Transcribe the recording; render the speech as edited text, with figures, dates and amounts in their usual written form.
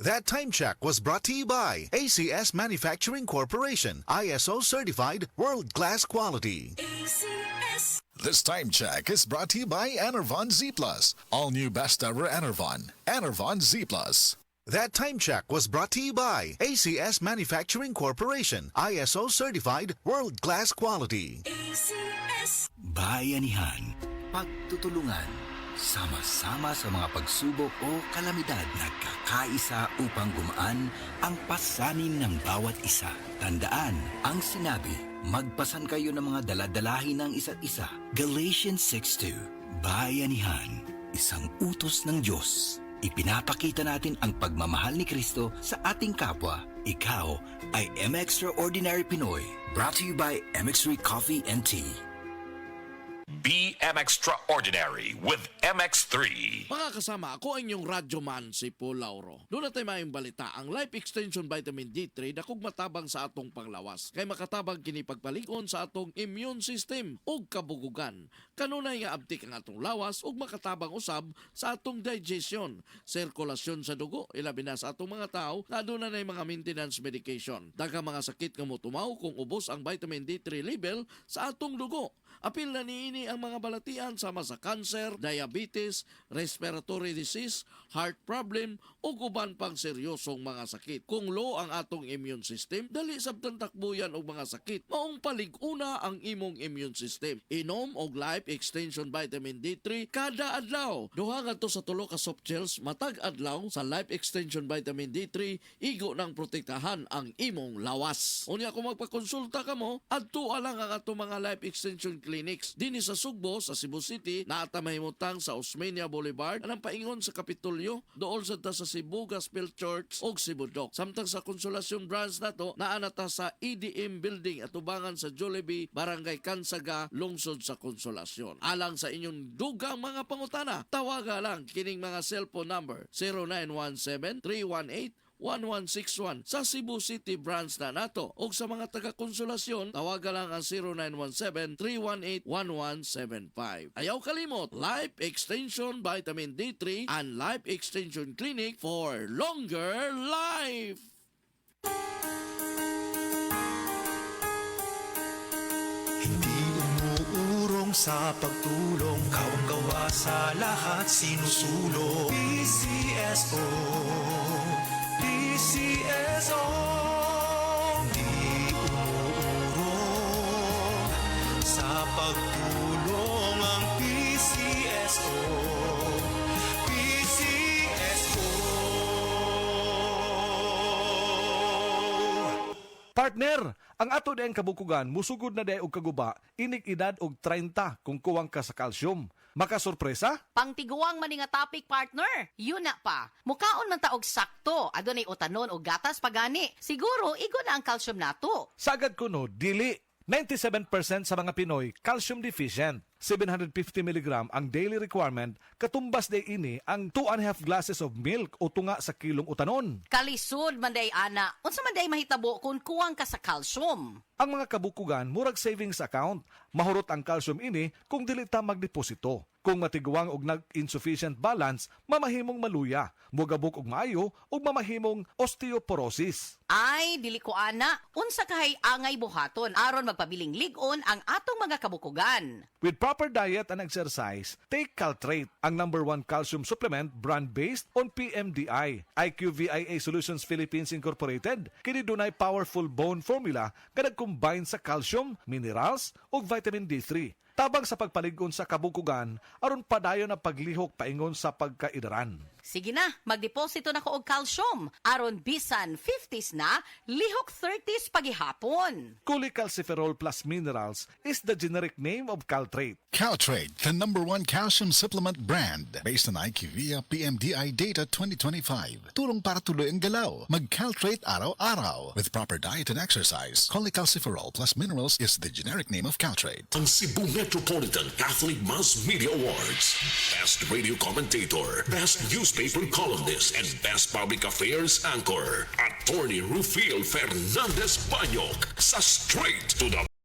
That time check was brought to you by ACS Manufacturing Corporation, ISO certified world-class quality. ACS. This time check is brought to you by Enervon Z+. All new best ever Enervon. Enervon Z+. That time check was brought to you by ACS Manufacturing Corporation, ISO certified world-class quality. ACS. Bayanihan, pagtutulungan, sama-sama sa mga pagsubok o kalamidad, nagkakaisa upang gumaan ang pasanin ng bawat isa. Tandaan ang sinabi, magpasan kayo ng mga daladalahin ng isa't isa. Galatians 6:2. Bayanihan, isang utos ng Diyos. Ipinapakita natin ang pagmamahal ni Kristo sa ating kapwa. Ikaw ay M-Extraordinary Pinoy. Brought to you by MX3 Coffee and Tea. Be Extraordinary with MX3. Mga kasama, ako ang inyong radyoman si Paul Lauro. Doon natin mayong balita, ang Life Extension Vitamin D3 dakog matabang sa atong panglawas. Kay makatabang kini pagpalig-on sa atong immune system ug kabugugan. Kanunay nga abtik ang atong lawas ug makatabang usab sa atong digestion, sirkulasyon sa dugo, ilabi na sa atong mga tao na aduna nay mga maintenance medication. Daghang mga sakit nga motumaw kung ubos ang vitamin D3 level sa atong dugo. Apil na niini ang mga balatian sama sa cancer, diabetes, respiratory disease, heart problem o uban pang seryosong mga sakit. Kung low ang atong immune system, dali sabtan takbuyan og mga sakit. Maong palig-una ang imong immune system. Inom og Life Extension Vitamin D3 kada adlaw. Duha ngadto sa tulo ka soft gels matag adlaw sa Life Extension Vitamin D3 igo nang protektahan ang imong lawas. Unya kung magpakonsulta kamo, adto lang ang atong mga Life Extension clinics dinhi sa Sugbo sa Cebu City na mahimutang sa Osmeña Boulevard anang paingon sa Kapitolyo dool sa Cebu Gospel Church ug Cebu Doc. Samtang sa Konsolasyon branch nato naanata sa EDM building at ubangan sa Jollibee, Barangay Kansaga, lungsod sa Konsolasyon. Alang sa inyong dugang mga pangutana, tawaga lang kining mga cellphone number 0917-318-1161 sa Cebu City branch na nato. O sa mga taga-konsolasyon, tawaga lang ang 0917-318-1175. Ayaw kalimot, Life Extension Vitamin D3 and Life Extension Clinic for longer life. Hindi umuurong sa pagtulong, kawang-gawa sa lahat sinusulong. PCSO, PCSO. Hindi umuurong sa pagtulong ang PCSO, PCSO. Partner, ang ato dayang kabukugan musugod na day og kaguba, inig edad og 30 kung kuwang ka sa calcium. Makasorpresa? Pangtiguang man nga topic, partner. Yun na pa. Mukaon man ta og sakto. Adunay utanon og gatas pagani. Siguro igo na ang calcium nato. Sagad ko no, dili. 97% sa mga Pinoy calcium deficient. 750 mg ang daily requirement, katumbas day ini ang 2.5 glasses of milk o tunga sa kilong utanon. Kalisod man day ana. Unsa man day mahitabo kung kuwang ka sa calcium? Ang mga kabukugan murag savings account. Mahurot ang calcium ini kung dili ta magdeposito. Kung matiguang og nag-insufficient balance, mamahimong maluya, mugabok og maayo ug mamahimong osteoporosis. Ay, dili ko ana. Unsa kahay angay buhaton aron magpabiling lig-on ang atong mga kabukugan. With proper diet and exercise, take Caltrate, ang #1 calcium supplement brand-based on PMDI. IQVIA Solutions Philippines Incorporated, kini dunay powerful bone formula nga nag-combine sa calcium, minerals ug vitamin D3. Tabang sa pagpalig-on sa kabukugan, aron padayon na paglihok paingon sa pagkaidaran. Sige na, magdeposito na ko og calcium. Aron bisan 50s na, lihok 30s pagihapon. Cholecalciferol plus minerals is the generic name of Caltrate. Caltrate, the #1 calcium supplement brand based on IQVIA PMDI data 2025. Tulong para tuloy ang galaw. Mag-Caltrate araw-araw with proper diet and exercise. Cholecalciferol plus minerals is the generic name of Caltrate. Ang Cebu Metropolitan Catholic Mass Media Awards. Best Radio Commentator, Best Newspaper Columnist, and Best Public Affairs Anchor. Attorney Rufiel Fernandez Banyok sa Straight to the